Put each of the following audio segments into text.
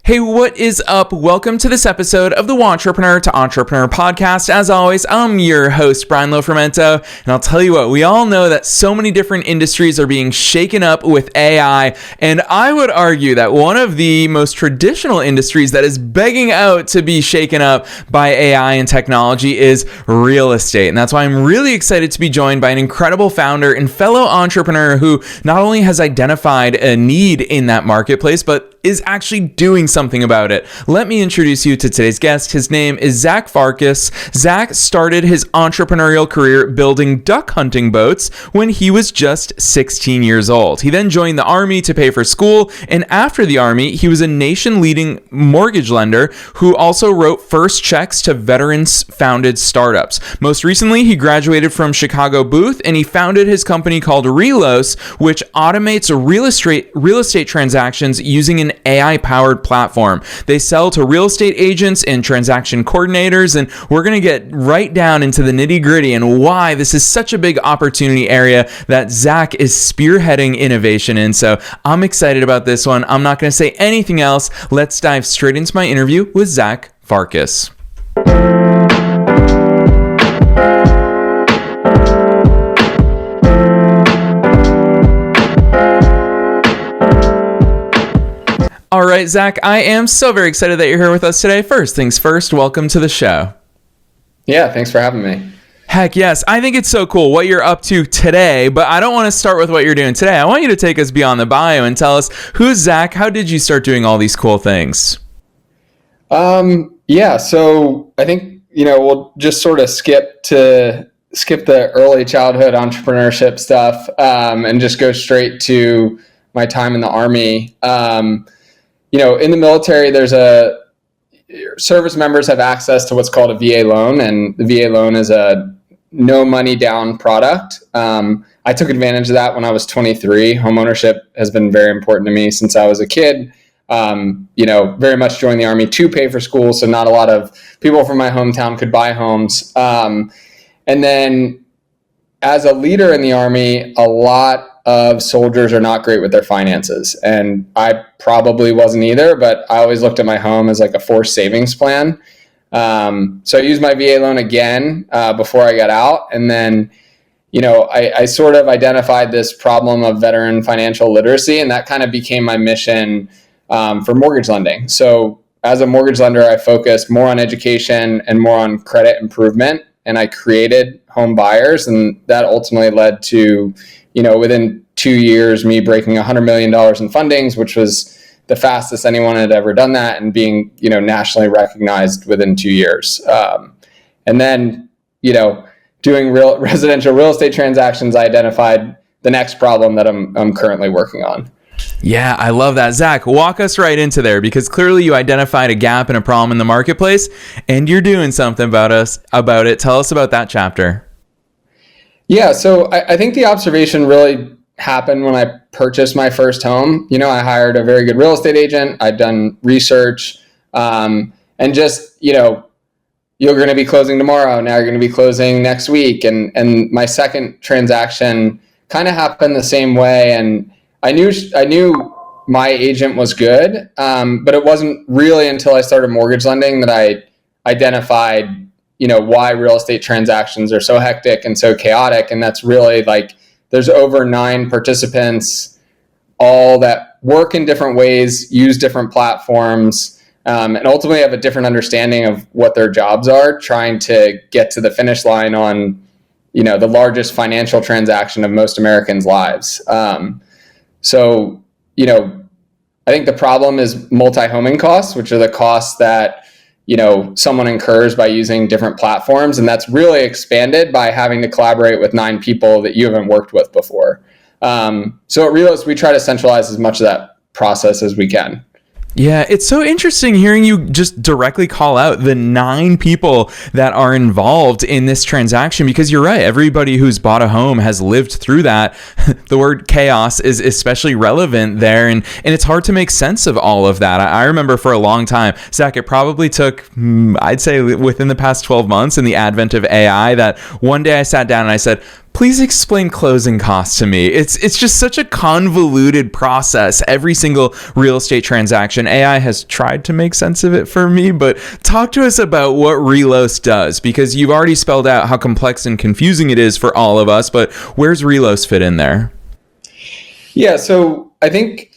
Hey, what is up? Welcome to this episode of the Entrepreneur to Entrepreneur podcast. As always, I'm your host, Brian Lofrumento, and I'll tell you what, we all know that so many different industries are being shaken up with AI, and I would argue that one of the most traditional industries that is begging out to be shaken up by AI and technology is real estate, and that's why I'm really excited to be joined by an incredible founder and fellow entrepreneur who not only has identified a need in that marketplace, but is actually doing something about it. Let me introduce you to today's guest. His name is Zach Farkas. Zach started his entrepreneurial career building duck hunting boats when he was just 16 years old. He then joined the Army to pay for school, and after the Army, he was a nation-leading mortgage lender who also wrote first checks to veterans-founded startups. Most recently, he graduated from Chicago Booth, and he founded his company called Relos, which automates real estate transactions using an AI-powered platform. They sell to real estate agents and transaction coordinators, and we're going to get right down into the nitty-gritty and why this is such a big opportunity area that Zach is spearheading innovation in. So I'm excited about this one. I'm not going to say anything else. Let's dive straight into my interview with Zach Farkas. All right, Zach, I am so very excited that you're here with us today. First things first, welcome to the show. Yeah, thanks for having me. Heck yes, I think it's so cool what you're up to today, but I don't want to start with what you're doing today. I want you to take us beyond the bio and tell us, who's Zach? How did you start doing all these cool things? Yeah, so I think, we'll just sort of skip the early childhood entrepreneurship stuff and just go straight to my time in the Army. In the military, service members have access to what's called a VA loan, and the VA loan is a no money down product. I took advantage of that when I was 23. Homeownership has been very important to me since I was a kid. Very much joined the Army to pay for school, so not a lot of people from my hometown could buy homes. And then as a leader in the Army, a lot of soldiers are not great with their finances. And I probably wasn't either, but I always looked at my home as like a forced savings plan. So I used my VA loan again before I got out. And then, I sort of identified this problem of veteran financial literacy, and that kind of became my mission for mortgage lending. So as a mortgage lender, I focused more on education and more on credit improvement, and I created home buyers, and that ultimately led to within 2 years, me breaking $100 million in fundings, which was the fastest anyone had ever done that, and being, nationally recognized within 2 years. And then, doing residential real estate transactions, I identified the next problem that I'm currently working on. Yeah, I love that. Zach, walk us right into there, because clearly you identified a gap and a problem in the marketplace, and you're doing something about it. Tell us about that chapter. Yeah, so I think the observation really happened when I purchased my first home. I hired a very good real estate agent. I'd done research, and just, you're going to be closing tomorrow. Now you're going to be closing next week. And my second transaction kind of happened the same way. And I knew my agent was good, but it wasn't really until I started mortgage lending that I identified why real estate transactions are so hectic and so chaotic. And that's really like, there's over 9 participants, all that work in different ways, use different platforms, and ultimately have a different understanding of what their jobs are, trying to get to the finish line on, the largest financial transaction of most Americans' lives. So, I think the problem is multi-homing costs, which are the costs that someone incurs by using different platforms. And that's really expanded by having to collaborate with 9 people that you haven't worked with before. So at Relos, we try to centralize as much of that process as we can. Yeah, it's so interesting hearing you just directly call out the 9 people that are involved in this transaction, because you're right. Everybody who's bought a home has lived through that. The word chaos is especially relevant there, and it's hard to make sense of all of that. I remember for a long time, Zach, it probably took, I'd say within the past 12 months in the advent of AI, that one day I sat down and I said, Please explain closing costs to me. It's just such a convoluted process. Every single real estate transaction, AI has tried to make sense of it for me, but talk to us about what Relos does, because you've already spelled out how complex and confusing it is for all of us, but where's Relos fit in there? Yeah, so I think,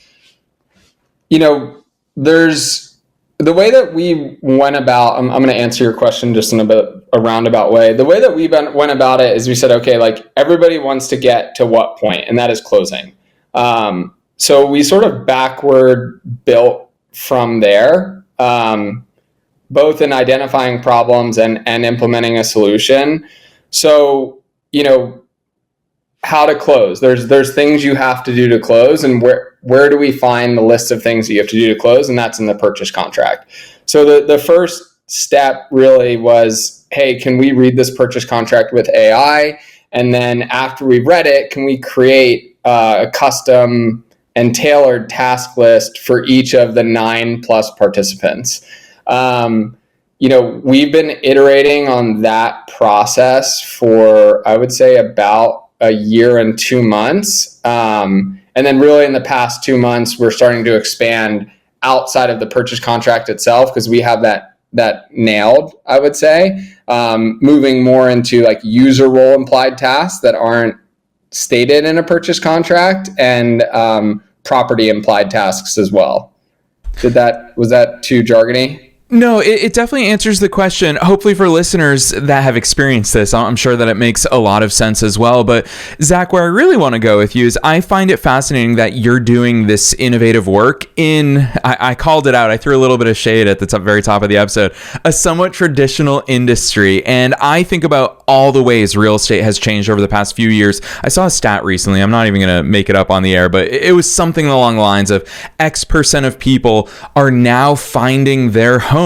there's the way that we went about, I'm going to answer your question just in a roundabout way. The way that we went about it is we said, okay, like everybody wants to get to what point, and that is closing. So we sort of backward built from there, both in identifying problems and implementing a solution. So, how to close. There's things you have to do to close, and where do we find the list of things that you have to do to close? And that's in the purchase contract. So the first step really was, hey, can we read this purchase contract with AI? And then after we've read it, can we create a custom and tailored task list for each of the 9+ participants? We've been iterating on that process for, I would say, about a year and 2 months. And then really in the past 2 months, we're starting to expand outside of the purchase contract itself, because we have that nailed, I would say, moving more into like user role implied tasks that aren't stated in a purchase contract, and property implied tasks as well. Was that too jargony? No, it definitely answers the question. Hopefully for listeners that have experienced this, I'm sure that it makes a lot of sense as well. But Zach, where I really want to go with you is I find it fascinating that you're doing this innovative work in, I called it out, I threw a little bit of shade at the very top of the episode, a somewhat traditional industry. And I think about all the ways real estate has changed over the past few years. I saw a stat recently, I'm not even going to make it up on the air, but it was something along the lines of X% of people are now finding their homes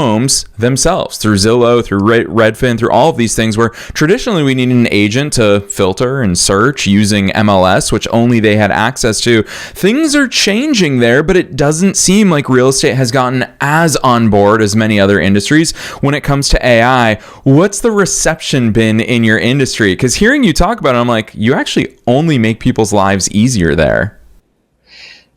themselves through Zillow, through Redfin, through all of these things, where traditionally we needed an agent to filter and search using MLS, which only they had access to. Things are changing there, but it doesn't seem like real estate has gotten as on board as many other industries when it comes to AI. What's the reception been in your industry? Because hearing you talk about it, I'm like, you actually only make people's lives easier there.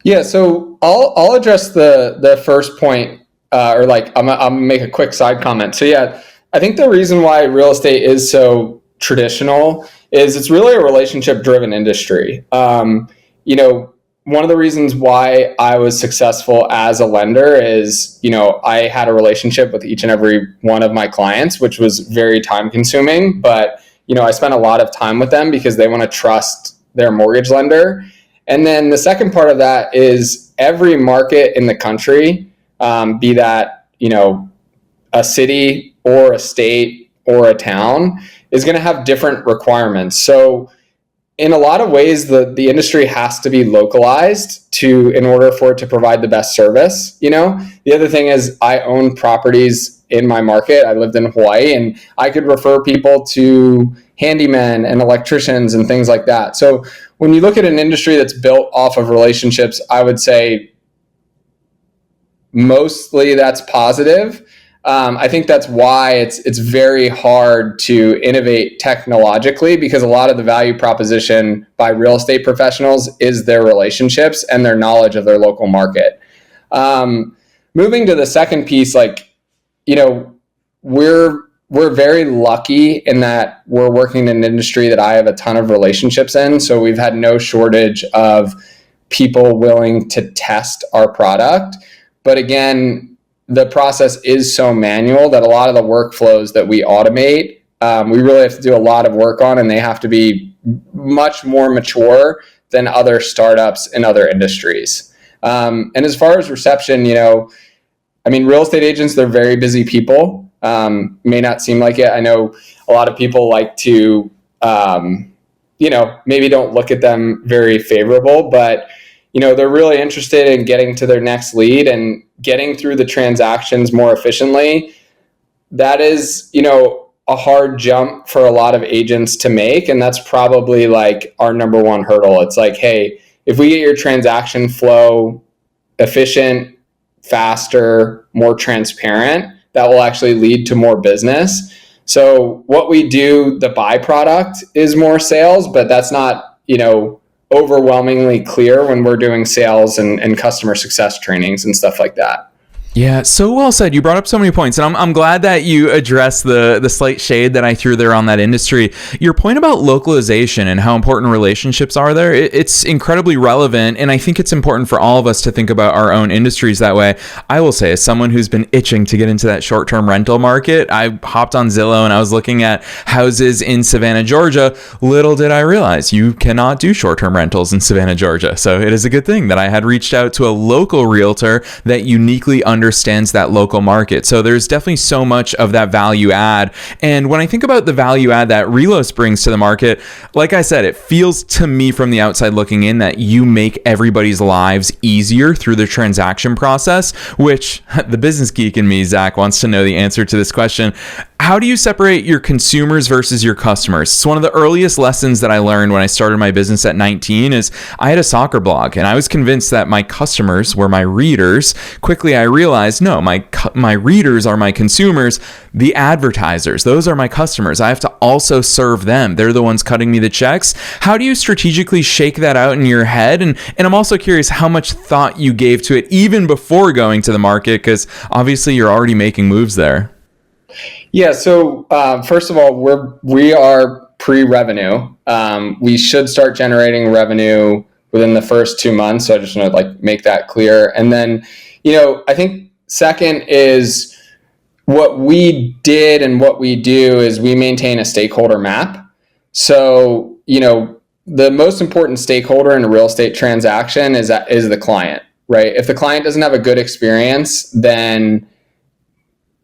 Yeah, so I'll address the first point. I'm gonna make a quick side comment. So yeah, I think the reason why real estate is so traditional is it's really a relationship-driven industry. One of the reasons why I was successful as a lender is, I had a relationship with each and every one of my clients, which was very time-consuming. But, I spent a lot of time with them because they want to trust their mortgage lender. And then the second part of that is every market in the country, be that, a city or a state or a town, is going to have different requirements. So in a lot of ways, the industry has to be localized in order for it to provide the best service. The other thing is I own properties in my market. I lived in Hawaii, and I could refer people to handymen and electricians and things like that. So when you look at an industry that's built off of relationships, I would say mostly that's positive. I think that's why it's very hard to innovate technologically, because a lot of the value proposition by real estate professionals is their relationships and their knowledge of their local market. Moving to the second piece, we're very lucky in that we're working in an industry that I have a ton of relationships in. So we've had no shortage of people willing to test our product. But again, the process is so manual that a lot of the workflows that we automate, we really have to do a lot of work on, and they have to be much more mature than other startups in other industries. And as far as reception, real estate agents, they're very busy people. May not seem like it. I know a lot of people like to, maybe don't look at them very favorable, but they're really interested in getting to their next lead and getting through the transactions more efficiently. That is, a hard jump for a lot of agents to make. And that's probably like our number one hurdle. It's like, hey, if we get your transaction flow efficient, faster, more transparent, that will actually lead to more business. So what we do, the byproduct is more sales, but that's not, overwhelmingly clear when we're doing sales and customer success trainings and stuff like that. Yeah, so well said. You brought up so many points, and I'm glad that you addressed the slight shade that I threw there on that industry. Your point about localization and how important relationships are there, it's incredibly relevant, and I think it's important for all of us to think about our own industries that way. I will say, as someone who's been itching to get into that short-term rental market, I hopped on Zillow and I was looking at houses in Savannah, Georgia. Little did I realize you cannot do short-term rentals in Savannah, Georgia. So it is a good thing that I had reached out to a local realtor that uniquely understands that local market. So there's definitely so much of that value add. And when I think about the value add that Relos brings to the market, like I said, it feels to me from the outside looking in that you make everybody's lives easier through the transaction process, which the business geek in me, Zach, wants to know the answer to this question. How do you separate your consumers versus your customers? It's one of the earliest lessons that I learned when I started my business at 19 is I had a soccer blog and I was convinced that my customers were my readers. Quickly, I realized, no, my readers are my consumers. The advertisers, those are my customers. I have to also serve them. They're the ones cutting me the checks. How do you strategically shake that out in your head? And I'm also curious how much thought you gave to it even before going to the market, because obviously you're already making moves there. Yeah. So first of all, we are pre-revenue. We should start generating revenue within the first 2 months. So I just want to make that clear. And then, I think second is what we did and what we do is we maintain a stakeholder map. So, the most important stakeholder in a real estate transaction is the client, right? If the client doesn't have a good experience, then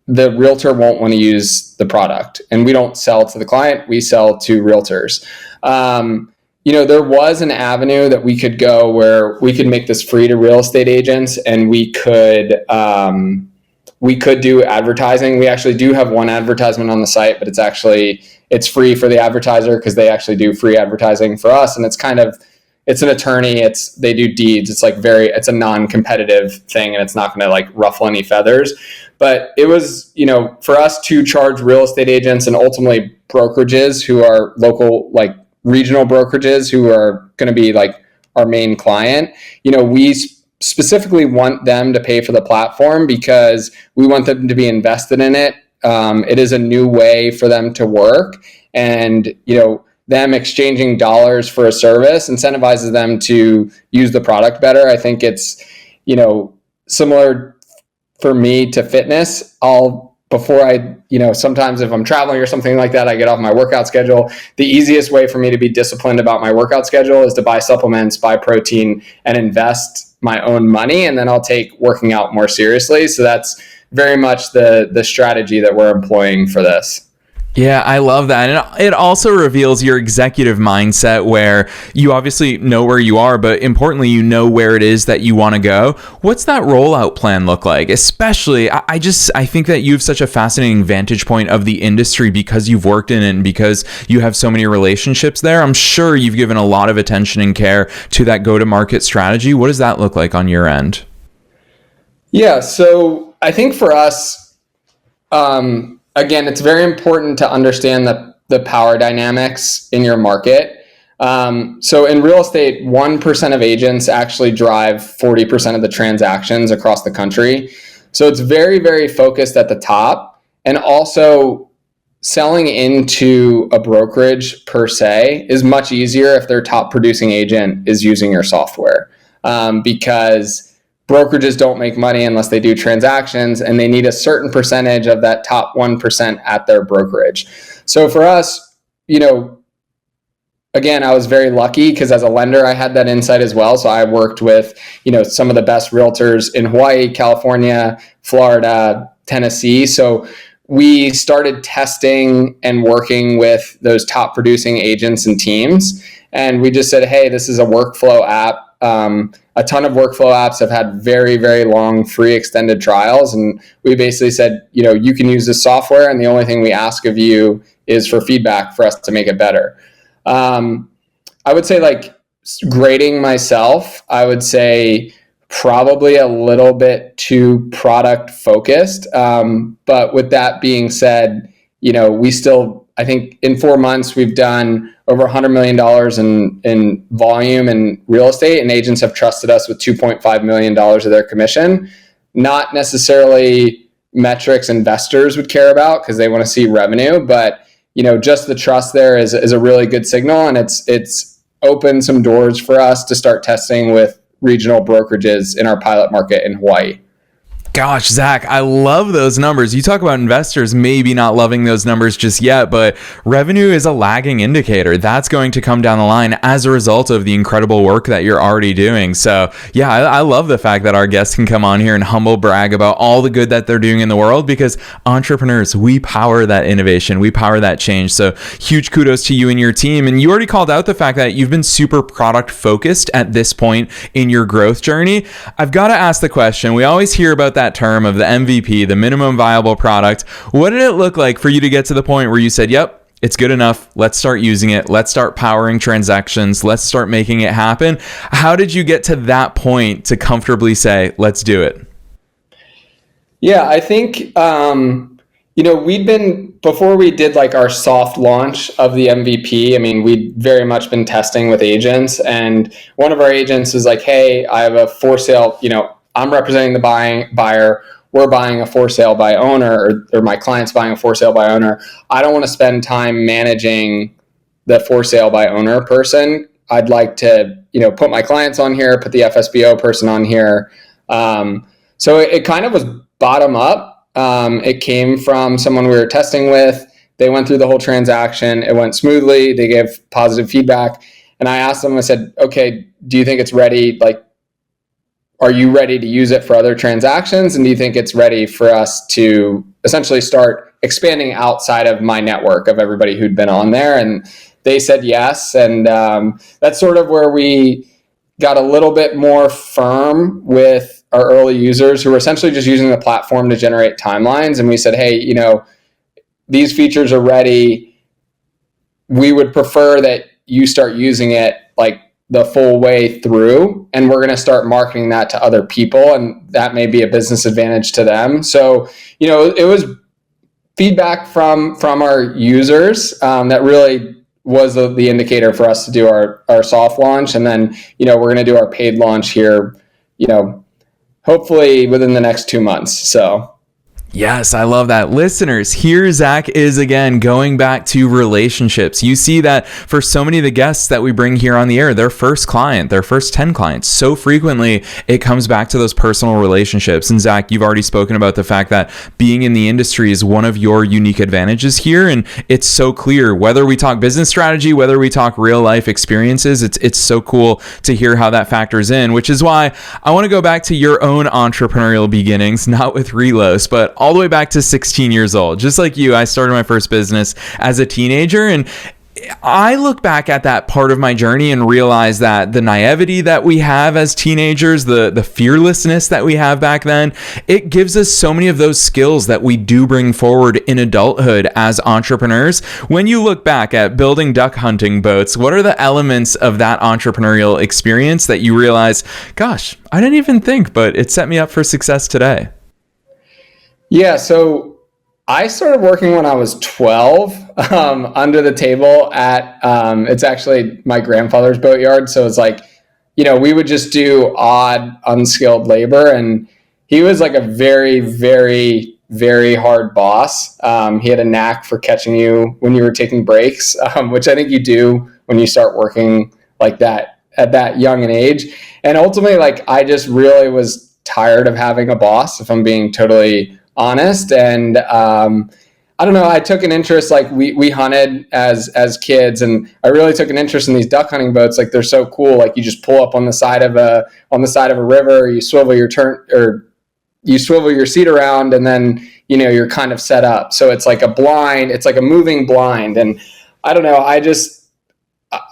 the realtor won't want to use the product. And we don't sell to the client, we sell to realtors. There was an avenue that we could go where we could make this free to real estate agents, and we could do advertising. We actually do have one advertisement on the site, but it's free for the advertiser because they actually do free advertising for us. And it's an attorney, they do deeds. It's a non-competitive thing, and it's not going to ruffle any feathers. But it was, for us to charge real estate agents and ultimately brokerages who are local, regional brokerages who are going to be our main client, we specifically want them to pay for the platform because we want them to be invested in it. It is a new way for them to work, and, them exchanging dollars for a service incentivizes them to use the product better. I think it's, similar for me to fitness. Sometimes if I'm traveling or something like that, I get off my workout schedule. The easiest way for me to be disciplined about my workout schedule is to buy supplements, buy protein, and invest my own money. And then I'll take working out more seriously. So that's very much the strategy that we're employing for this. Yeah, I love that. And it also reveals your executive mindset where you obviously know where you are, but importantly, you know where it is that you want to go. What's that rollout plan look like? Especially, I think that you have such a fascinating vantage point of the industry because you've worked in it and because you have so many relationships there. I'm sure you've given a lot of attention and care to that go-to-market strategy. What does that look like on your end? Yeah, so I think for us, again, it's very important to understand the power dynamics in your market. So in real estate, 1% of agents actually drive 40% of the transactions across the country. So it's very, very focused at the top. And also selling into a brokerage per se is much easier if their top producing agent is using your software, because brokerages don't make money unless they do transactions, and they need a certain percentage of that top 1% at their brokerage. So for us, again, I was very lucky because as a lender, I had that insight as well. So I worked with, some of the best realtors in Hawaii, California, Florida, Tennessee. So we started testing and working with those top producing agents and teams. And we just said, hey, this is a workflow app. A ton of workflow apps have had very, very long free extended trials. And we basically said, you can use this software, and the only thing we ask of you is for feedback for us to make it better. I would say grading myself, I would say probably a little bit too product focused. But with that being said, we still, I think in 4 months, we've done over $100 million in volume in real estate, and agents have trusted us with $2.5 million of their commission. Not necessarily metrics investors would care about because they want to see revenue, but just the trust there is a really good signal, and it's opened some doors for us to start testing with regional brokerages in our pilot market in Hawaii. Gosh, Zach, I love those numbers. You talk about investors maybe not loving those numbers just yet, but revenue is a lagging indicator. That's going to come down the line as a result of the incredible work that you're already doing. So yeah, I love the fact that our guests can come on here and humble brag about all the good that they're doing in the world, because entrepreneurs, we power that innovation. We power that change. So huge kudos to you and your team. And you already called out the fact that you've been super product focused at this point in your growth journey. I've got to ask the question. We always hear about that term of the MVP, the minimum viable product. What did it look like for you to get to the point where you said, yep, it's good enough. Let's start using it. Let's start powering transactions. Let's start making it happen. How did you get to that point to comfortably say, let's do it? Yeah, I think, before we did like our soft launch of the MVP, we'd very much been testing with agents, and one of our agents was like, hey, I have a for sale, I'm representing the buyer. We're buying a for sale by owner, or my client's buying a for sale by owner. I don't want to spend time managing the for sale by owner person. I'd like to, put my clients on here, put the FSBO person on here. So it kind of was bottom up. It came from someone we were testing with. They went through the whole transaction. It went smoothly. They gave positive feedback. And I asked them, I said, okay, do you think it's ready? Like, are you ready to use it for other transactions? And do you think it's ready for us to essentially start expanding outside of my network of everybody who'd been on there? And they said yes. And that's sort of where we got a little bit more firm with our early users who were essentially just using the platform to generate timelines. And we said, hey, these features are ready. We would prefer that you start using it like the full way through, and we're going to start marketing that to other people, and that may be a business advantage to them. So, it was feedback from our users that really was the indicator for us to do our soft launch. And then, we're going to do our paid launch here, hopefully within the next 2 months. So Yes, I love that. Listeners, here Zach is again going back to relationships. You see that for so many of the guests that we bring here on the air, their first client, their first 10 clients, so frequently it comes back to those personal relationships. And Zach, you've already spoken about the fact that being in the industry is one of your unique advantages here. And it's so clear, whether we talk business strategy, whether we talk real life experiences, it's so cool to hear how that factors in, which is why I want to go back to your own entrepreneurial beginnings, not with Relos, but all the way back to 16 years old. Just like you, I started my first business as a teenager, and I look back at that part of my journey and realize that the naivety that we have as teenagers, the fearlessness that we have back then, it gives us so many of those skills that we do bring forward in adulthood as entrepreneurs. When you look back at building duck hunting boats, what are the elements of that entrepreneurial experience that you realize, gosh, I didn't even think, but it set me up for success today? Yeah, so I started working when I was 12 under the table at, it's actually my grandfather's boatyard. So it's like, we would just do odd, unskilled labor. And he was like a very, very, very hard boss. He had a knack for catching you when you were taking breaks, which I think you do when you start working like that at that young an age. And ultimately, like, I just really was tired of having a boss, if I'm being totally honest. And I don't know, I took an interest, like we hunted as kids, and I really took an interest in these duck hunting boats. Like, they're so cool. Like, you just pull up on the side of a river, you swivel your seat around, and then you're kind of set up. So it's like a moving blind. And I don't know,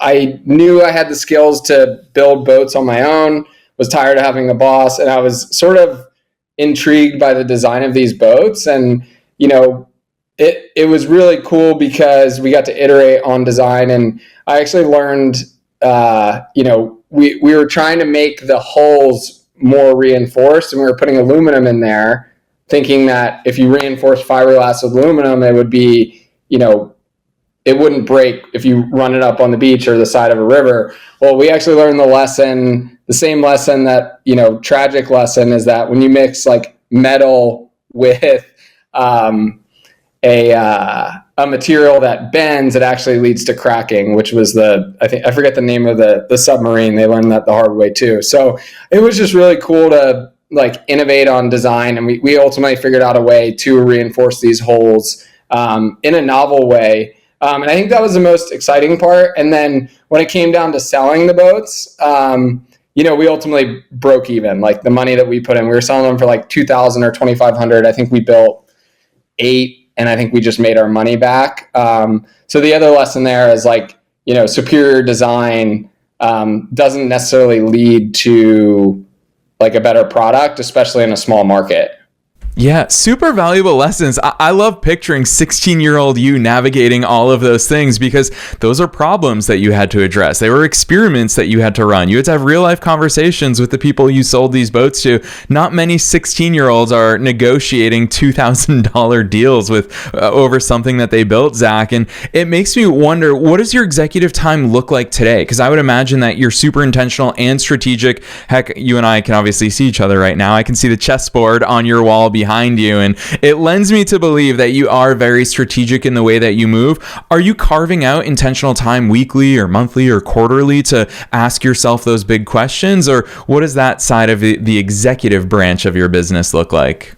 I knew I had the skills to build boats on my own, was tired of having a boss, and I was sort of intrigued by the design of these boats. And it was really cool because we got to iterate on design, and I actually learned we were trying to make the hulls more reinforced, and we were putting aluminum in there thinking that if you reinforce fiberglass with aluminum, it would be, it wouldn't break if you run it up on the beach or the side of a river. Well, we actually learned the same lesson that, tragic lesson, is that when you mix like metal with a material that bends, it actually leads to cracking, which was I forget the name of the submarine. They learned that the hard way too. So it was just really cool to like innovate on design. And we ultimately figured out a way to reinforce these holes in a novel way. And I think that was the most exciting part. And then when it came down to selling the boats, we ultimately broke even. Like the money that we put in, we were selling them for like $2,000 or $2,500. I think we built 8, and I think we just made our money back. So the other lesson there is like, superior design doesn't necessarily lead to like a better product, especially in a small market. Yeah, super valuable lessons. I love picturing 16-year-old you navigating all of those things, because those are problems that you had to address. They were experiments that you had to run. You had to have real life conversations with the people you sold these boats to. Not many 16-year-olds are negotiating $2,000 deals with over something that they built, Zach. And it makes me wonder, what does your executive time look like today? Because I would imagine that you're super intentional and strategic. Heck, you and I can obviously see each other right now. I can see the chessboard on your wall behind you, and it lends me to believe that you are very strategic in the way that you move. Are you carving out intentional time weekly or monthly or quarterly to ask yourself those big questions, or what does that side of the executive branch of your business look like?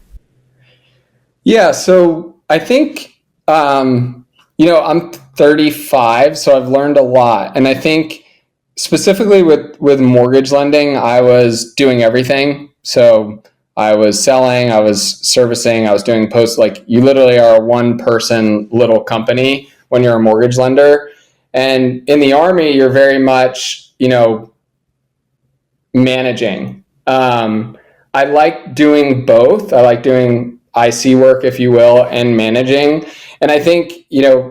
Yeah, so I think I'm 35, so I've learned a lot, and I think specifically with mortgage lending, I was doing everything. So I was selling, I was servicing, I was doing posts. Like, you literally are a one person little company when you're a mortgage lender. And in the Army, you're very much, managing. I like doing both. I like doing IC work, if you will, and managing. And I think,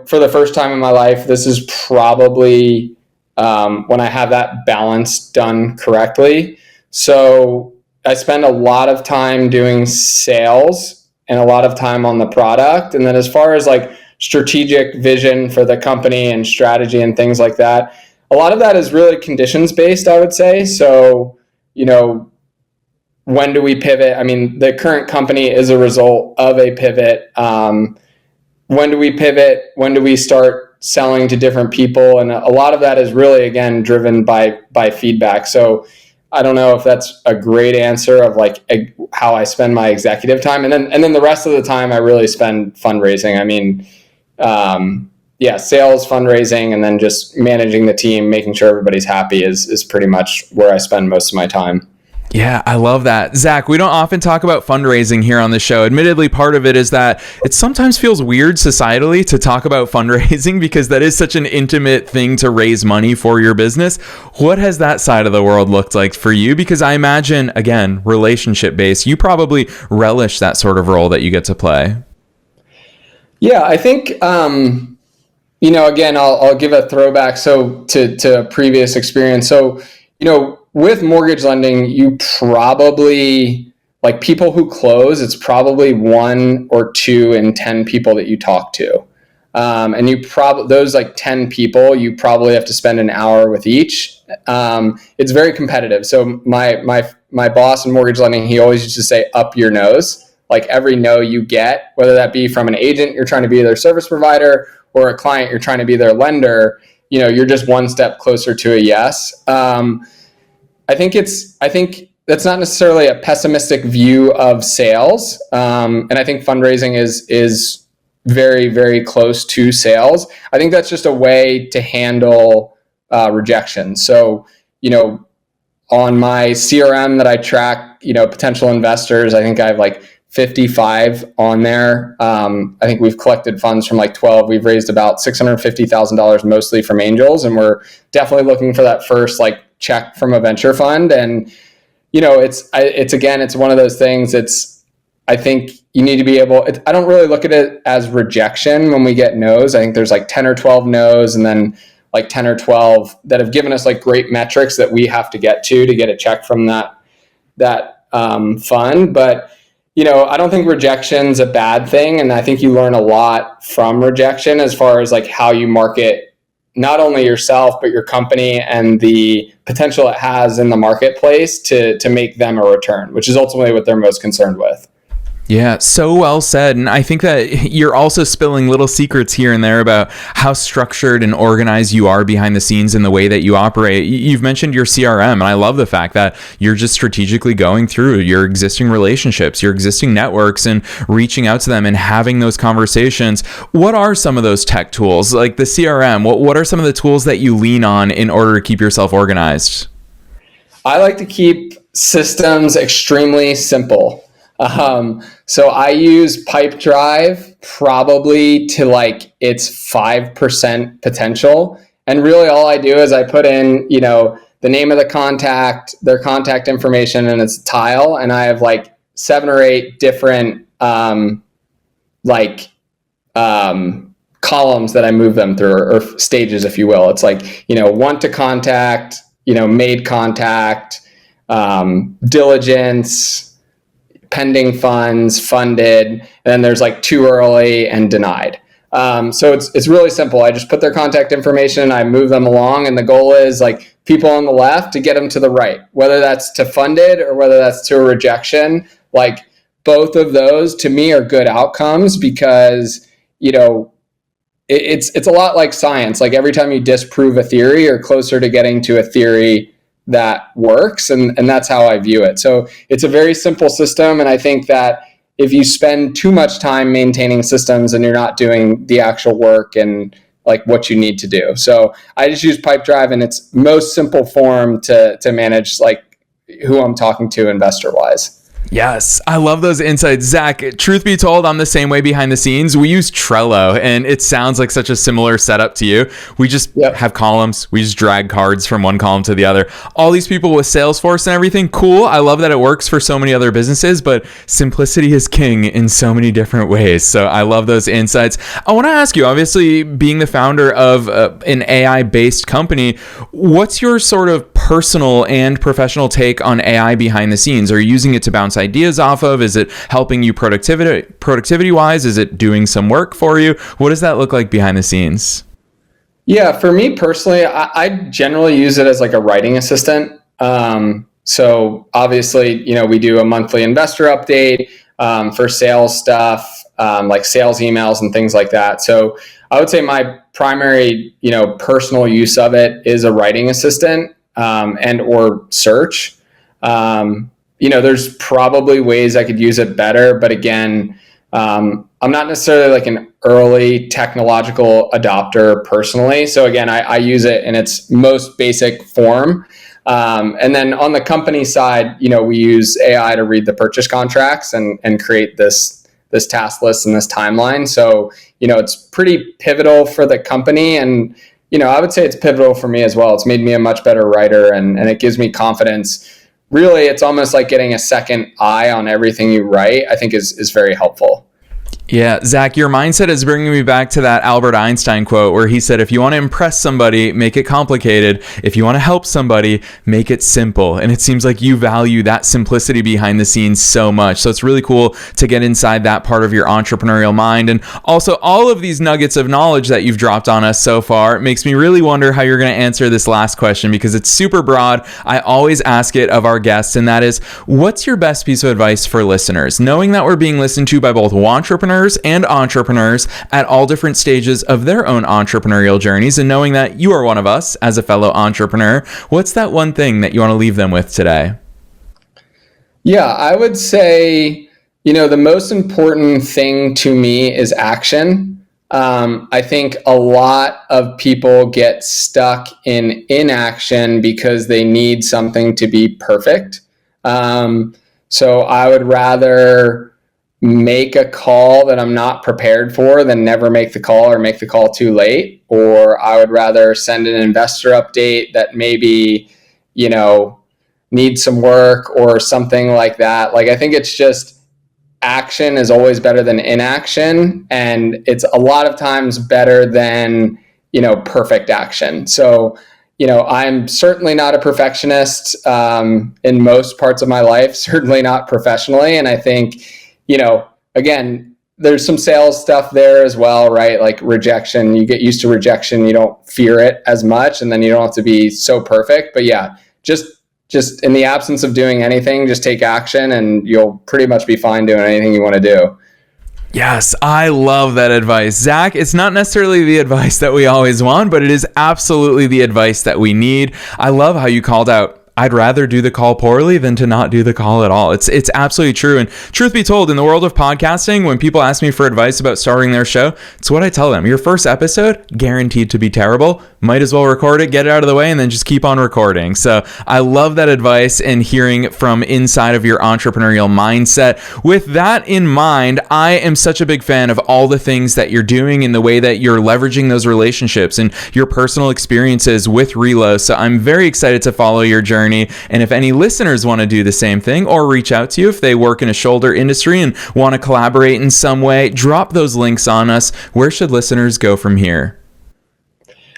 for the first time in my life, this is probably when I have that balance done correctly. So I spend a lot of time doing sales and a lot of time on the product. And then as far as like strategic vision for the company and strategy and things like that, a lot of that is really conditions based, I would say. So, when do we pivot? I mean, the current company is a result of a pivot. When do we pivot? When do we start selling to different people? And a lot of that is really, again, driven by feedback. So I don't know if that's a great answer of like how I spend my executive time. And then the rest of the time I really spend fundraising. I mean, sales, fundraising, and then just managing the team, making sure everybody's happy is pretty much where I spend most of my time. Yeah, I love that. Zach, we don't often talk about fundraising here on the show. Admittedly, part of it is that it sometimes feels weird societally to talk about fundraising, because that is such an intimate thing to raise money for your business. What has that side of the world looked like for you? Because I imagine, again, relationship based, you probably relish that sort of role that you get to play. Yeah, I think, again, I'll give a throwback to a previous experience. So, with mortgage lending, you probably, like, people who close, it's probably 1 or 2 in 10 people that you talk to. And those like 10 people, you probably have to spend an hour with each. It's very competitive. So my boss in mortgage lending, he always used to say, up your nose. Like, every no you get, whether that be from an agent, you're trying to be their service provider, or a client, you're trying to be their lender, you're just one step closer to a yes. I think that's not necessarily a pessimistic view of sales. And I think fundraising is very, very close to sales. I think that's just a way to handle rejection. So, on my CRM that I track, potential investors, I think I have like 55 on there. I think we've collected funds from like 12. We've raised about $650,000, mostly from angels. And we're definitely looking for that first like check from a venture fund. And, it's one of those things. I think you need to be I don't really look at it as rejection when we get no's. I think there's like 10 or 12 no's, and then like 10 or 12 that have given us like great metrics that we have to get a check from that fund. But, I don't think rejection's a bad thing. And I think you learn a lot from rejection as far as like how you market not only yourself, but your company and the potential it has in the marketplace to make them a return, which is ultimately what they're most concerned with. Yeah, so well said. And I think that you're also spilling little secrets here and there about how structured and organized you are behind the scenes in the way that you operate. You've mentioned your CRM, and I love the fact that you're just strategically going through your existing relationships, your existing networks, and reaching out to them and having those conversations. What are some of those tech tools, like the CRM? What are some of the tools that you lean on in order to keep yourself organized? I like to keep systems extremely simple. So I use Pipedrive probably to like its 5% potential. And really all I do is I put in, the name of the contact, their contact information, and it's a tile. And I have like 7 or 8 different, columns that I move them through, or stages, if you will. It's like, want to contact, made contact, diligence, pending funds, funded, and then there's like too early and denied. So it's really simple. I just put their contact information, I move them along, and the goal is like people on the left to get them to the right, whether that's to funded or whether that's to a rejection. Like both of those to me are good outcomes because, it's a lot like science. Like every time you disprove a theory, you're closer to getting to a theory that works. And that's how I view it. So it's a very simple system. And I think that if you spend too much time maintaining systems and you're not doing the actual work and like what you need to do. So I just use Pipedrive in its most simple form to manage like who I'm talking to investor wise. Yes, I love those insights. Zach, truth be told, I'm the same way behind the scenes. We use Trello, and it sounds like such a similar setup to you. We just have columns. We just drag cards from one column to the other. All these people with Salesforce and everything, cool. I love that it works for so many other businesses, but simplicity is king in so many different ways. So I love those insights. I want to ask you, obviously, being the founder of an AI-based company, what's your sort of personal and professional take on AI behind the scenes? Are you using it to bounce ideas off of? Is it helping you productivity wise? Is it doing some work for you? What does that look like behind the scenes? Yeah, for me personally, I generally use it as like a writing assistant. So obviously, we do a monthly investor update for sales stuff, like sales emails and things like that. So I would say my primary, personal use of it is a writing assistant and or search. There's probably ways I could use it better, but again, I'm not necessarily like an early technological adopter personally. So again, I use it in its most basic form. And then on the company side, we use AI to read the purchase contracts and create this task list and this timeline. So, it's pretty pivotal for the company. And, I would say it's pivotal for me as well. It's made me a much better writer and it gives me confidence. Really, it's almost like getting a second eye on everything you write, I think is very helpful. Yeah, Zach, your mindset is bringing me back to that Albert Einstein quote where he said, if you want to impress somebody, make it complicated. If you want to help somebody, make it simple. And it seems like you value that simplicity behind the scenes so much. So it's really cool to get inside that part of your entrepreneurial mind. And also all of these nuggets of knowledge that you've dropped on us so far makes me really wonder how you're going to answer this last question because it's super broad. I always ask it of our guests, and that is, what's your best piece of advice for listeners? Knowing that we're being listened to by both entrepreneurs and entrepreneurs at all different stages of their own entrepreneurial journeys, and knowing that you are one of us as a fellow entrepreneur, what's that one thing that you want to leave them with today? Yeah, I would say, the most important thing to me is action. I think a lot of people get stuck in inaction because they need something to be perfect. So I would rather make a call that I'm not prepared for than never make the call or make the call too late. Or I would rather send an investor update that maybe, needs some work or something like that. Like, I think it's just action is always better than inaction. And it's a lot of times better than, perfect action. So, I'm certainly not a perfectionist in most parts of my life, certainly not professionally. And I think, again, there's some sales stuff there as well, right? Like rejection, you get used to rejection, you don't fear it as much, and then you don't have to be so perfect. But yeah, just in the absence of doing anything, just take action and you'll pretty much be fine doing anything you want to do. Yes, I love that advice. Zach, it's not necessarily the advice that we always want, but it is absolutely the advice that we need. I love how you called out, I'd rather do the call poorly than to not do the call at all. It's absolutely true. And truth be told, in the world of podcasting, when people ask me for advice about starting their show, it's what I tell them. Your first episode, guaranteed to be terrible. Might as well record it, get it out of the way, and then just keep on recording. So I love that advice and hearing from inside of your entrepreneurial mindset. With that in mind, I am such a big fan of all the things that you're doing and the way that you're leveraging those relationships and your personal experiences with Relos. So I'm very excited to follow your journey. And if any listeners want to do the same thing or reach out to you if they work in a shoulder industry and want to collaborate in some way, drop those links on us. Where should listeners go from here?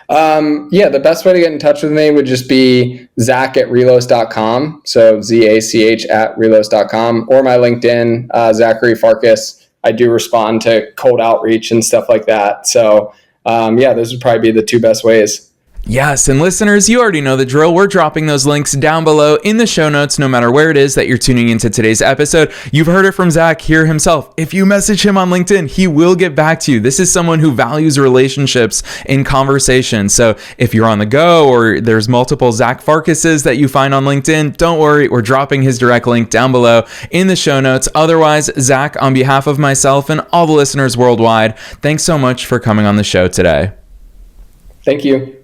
The best way to get in touch with me would just be zach@relos.com. So ZACH at relos.com, or my LinkedIn, Zachary Farkas. I do respond to cold outreach and stuff like that. So those would probably be the two best ways. Yes, and listeners, you already know the drill. We're dropping those links down below in the show notes, no matter where it is that you're tuning into today's episode. You've heard it from Zach here himself. If you message him on LinkedIn, he will get back to you. This is someone who values relationships in conversation. So if you're on the go or there's multiple Zach Farkases that you find on LinkedIn, don't worry. We're dropping his direct link down below in the show notes. Otherwise, Zach, on behalf of myself and all the listeners worldwide, thanks so much for coming on the show today. Thank you.